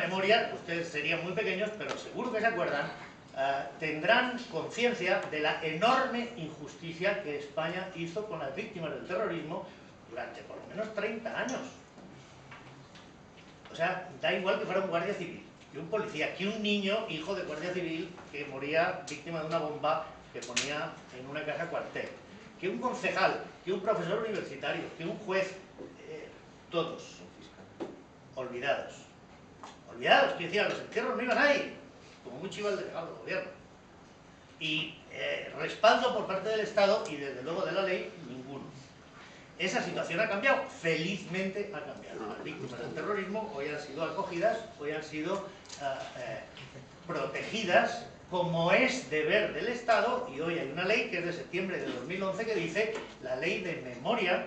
memoria, ustedes serían muy pequeños, pero seguro que se acuerdan, tendrán conciencia de la enorme injusticia que España hizo con las víctimas del terrorismo durante por lo menos 30 años. O sea, da igual que fuera un guardia civil, que un policía, que un niño, hijo de guardia civil, que moría víctima de una bomba que ponía en una casa cuartel, que un concejal, que un profesor universitario, que un juez, todos olvidados. Olvidados, que decían, los entierros no iban ahí, como muy chivo el delegado del gobierno. Y respaldo por parte del Estado y desde luego de la ley, ninguno. Esa situación ha cambiado, felizmente ha cambiado. Las víctimas del terrorismo hoy han sido acogidas, hoy han sido protegidas como es deber del Estado, y hoy hay una ley que es de septiembre de 2011 que dice la ley de memoria,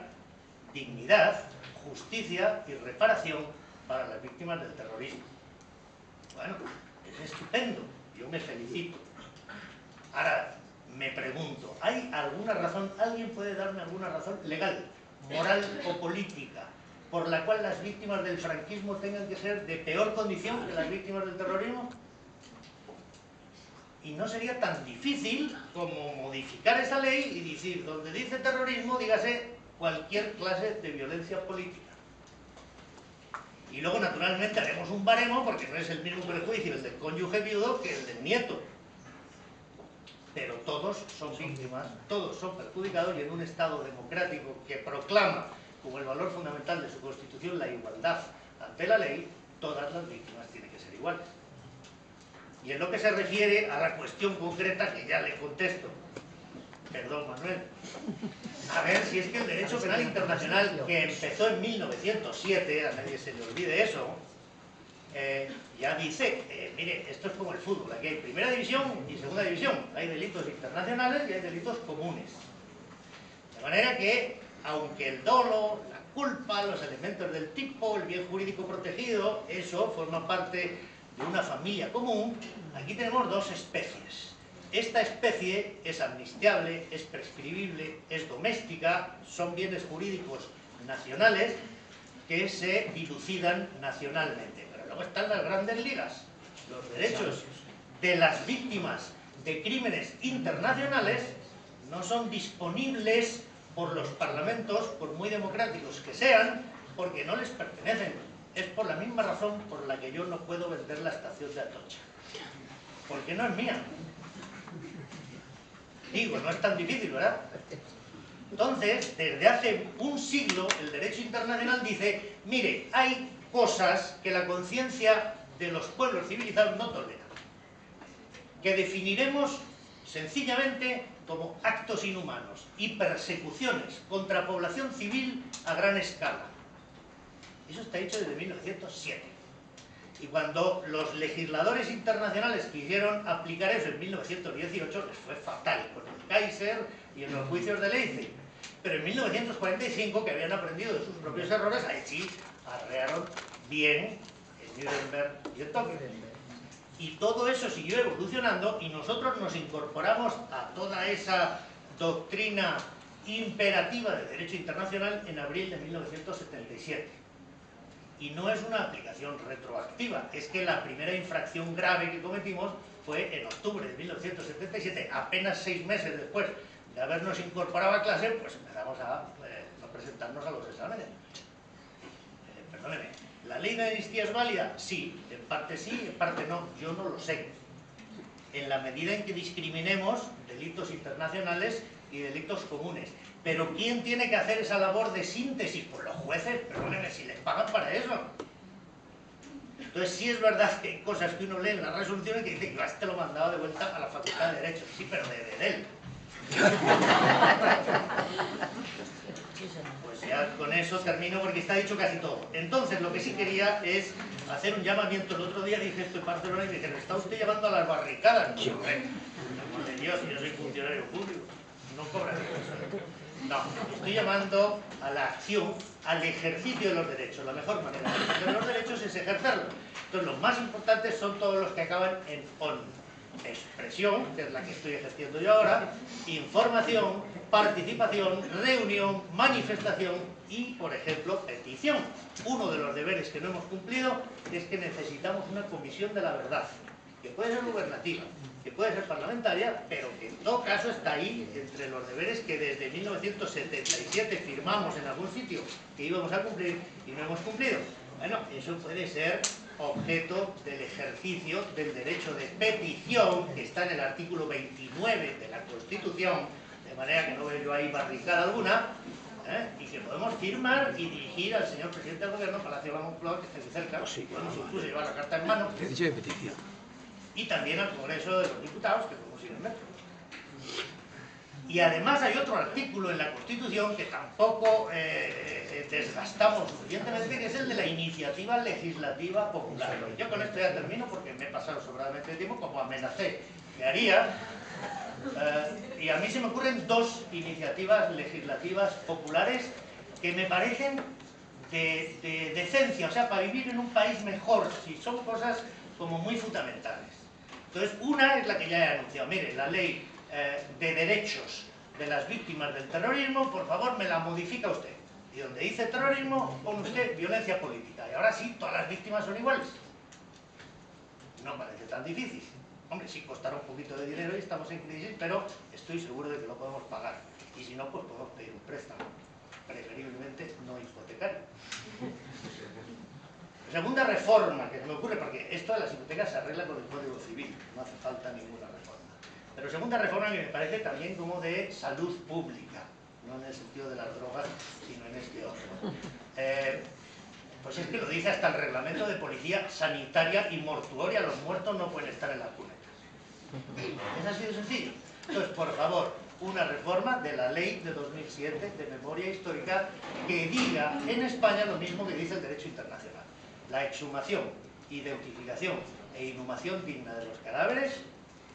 dignidad, justicia y reparación para las víctimas del terrorismo. Bueno, es estupendo, yo me felicito. Ahora, me pregunto, ¿hay alguna razón, alguien puede darme alguna razón legal, moral o política por la cual las víctimas del franquismo tengan que ser de peor condición que las víctimas del terrorismo? Y no sería tan difícil como modificar esa ley y decir, donde dice terrorismo, dígase cualquier clase de violencia política. Y luego, naturalmente, haremos un baremo, porque no es el mismo prejuicio el del cónyuge viudo que el del nieto. Pero todos son víctimas, todos son perjudicados, y en un Estado democrático que proclama como el valor fundamental de su Constitución la igualdad ante la ley, todas las víctimas tienen que ser iguales. Y en lo que se refiere a la cuestión concreta, que ya le contesto, perdón Manuel, a ver si es que el derecho penal internacional, que empezó en 1907, a nadie se le olvide eso, ya dice, mire, esto es como el fútbol, aquí hay primera división y segunda división, hay delitos internacionales y hay delitos comunes. De manera que, aunque el dolo, la culpa, los elementos del tipo, el bien jurídico protegido, eso forma parte de una familia común, aquí tenemos dos especies. Esta especie es amnistiable, es prescribible, es doméstica, son bienes jurídicos nacionales que se dilucidan nacionalmente. Pero luego están las grandes ligas, los derechos de las víctimas de crímenes internacionales no son disponibles por los parlamentos, por muy democráticos que sean, porque no les pertenecen. Es por la misma razón por la que yo no puedo vender la estación de Atocha, porque no es mía. Digo, no es tan difícil, ¿verdad? Entonces, desde hace un siglo, el derecho internacional dice, mire, hay cosas que la conciencia de los pueblos civilizados no tolera, que definiremos sencillamente como actos inhumanos y persecuciones contra población civil a gran escala. Eso está hecho desde 1907. Y cuando los legisladores internacionales quisieron aplicar eso en 1918, les fue fatal, con el Kaiser y en los juicios de Leipzig. Pero en 1945, que habían aprendido de sus propios errores, ahí sí arrearon bien en Nuremberg y en Tokio. Y todo eso siguió evolucionando y nosotros nos incorporamos a toda esa doctrina imperativa de derecho internacional en abril de 1977. Y no es una aplicación retroactiva, es que la primera infracción grave que cometimos fue en octubre de 1977, apenas 6 meses después de habernos incorporado a clase, pues empezamos a no presentarnos a los exámenes. Perdóneme, ¿la ley de amnistía es válida? Sí, en parte no, yo no lo sé. En la medida en que discriminemos delitos internacionales y delitos comunes. Pero ¿quién tiene que hacer esa labor de síntesis? Pues los jueces, perdónenme, si les pagan para eso. Entonces sí es verdad que hay cosas que uno lee en las resoluciones que dice que te lo mandaba de vuelta a la Facultad de Derecho. Sí, pero de él. Pues ya con eso termino porque está dicho casi todo. Entonces lo que sí quería es hacer un llamamiento. El otro día dije esto en Barcelona y dije, ¿me está usted llevando a las barricadas? No, hombre, por de Dios, yo soy funcionario público, no cobraré eso. No, estoy llamando a la acción, al ejercicio de los derechos. La mejor manera de ejercer los derechos es ejercerlos. Entonces, los más importantes son todos los que acaban en ON. Expresión, que es la que estoy ejerciendo yo ahora, información, participación, reunión, manifestación y, por ejemplo, petición. Uno de los deberes que no hemos cumplido es que necesitamos una comisión de la verdad, que puede ser gubernativa, que puede ser parlamentaria, pero que en todo caso está ahí entre los deberes que desde 1977 firmamos en algún sitio que íbamos a cumplir y no hemos cumplido. Bueno, eso puede ser objeto del ejercicio del derecho de petición, que está en el artículo 29 de la Constitución, de manera que no veo yo ahí barricada alguna, y que podemos firmar y dirigir al señor presidente del gobierno, Palacio de la Moncloa, que está aquí cerca, podemos incluso llevar la carta en mano, Derecho de petición. y también al Congreso de los Diputados, que podemos ir en metro. Y además hay otro artículo en la Constitución que tampoco desgastamos suficientemente, que es el de la iniciativa legislativa popular. Yo con esto ya termino porque me he pasado sobradamente de tiempo, como amenacé que haría. Y a mí se me ocurren dos iniciativas legislativas populares que me parecen de decencia, o sea, para vivir en un país mejor, si son cosas como muy fundamentales. Entonces, una es la que ya he anunciado. Mire, la ley de derechos de las víctimas del terrorismo, por favor, me la modifica usted. Y donde dice terrorismo, pone usted violencia política. Y ahora sí, todas las víctimas son iguales. No parece tan difícil. Hombre, sí costará un poquito de dinero y estamos en crisis, pero estoy seguro de que lo podemos pagar. Y si no, pues podemos pedir un préstamo. Preferiblemente no hipotecario. Segunda reforma que se me ocurre, porque esto de las hipotecas se arregla con el Código Civil, no hace falta ninguna reforma. Pero segunda reforma que me parece también como de salud pública, no en el sentido de las drogas, sino en este otro. Pues es que lo dice hasta el reglamento de policía sanitaria y mortuoria, los muertos no pueden estar en las cunetas. Es así de sencillo. Entonces, por favor, una reforma de la ley de 2007 de memoria histórica que diga en España lo mismo que dice el derecho internacional. La exhumación, identificación e inhumación digna de los cadáveres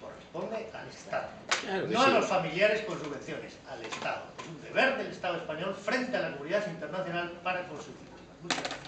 corresponde al Estado. Claro no sí. A los familiares con subvenciones, al Estado. Es un deber del Estado español frente a la comunidad internacional para con sus víctimas. Muchas gracias.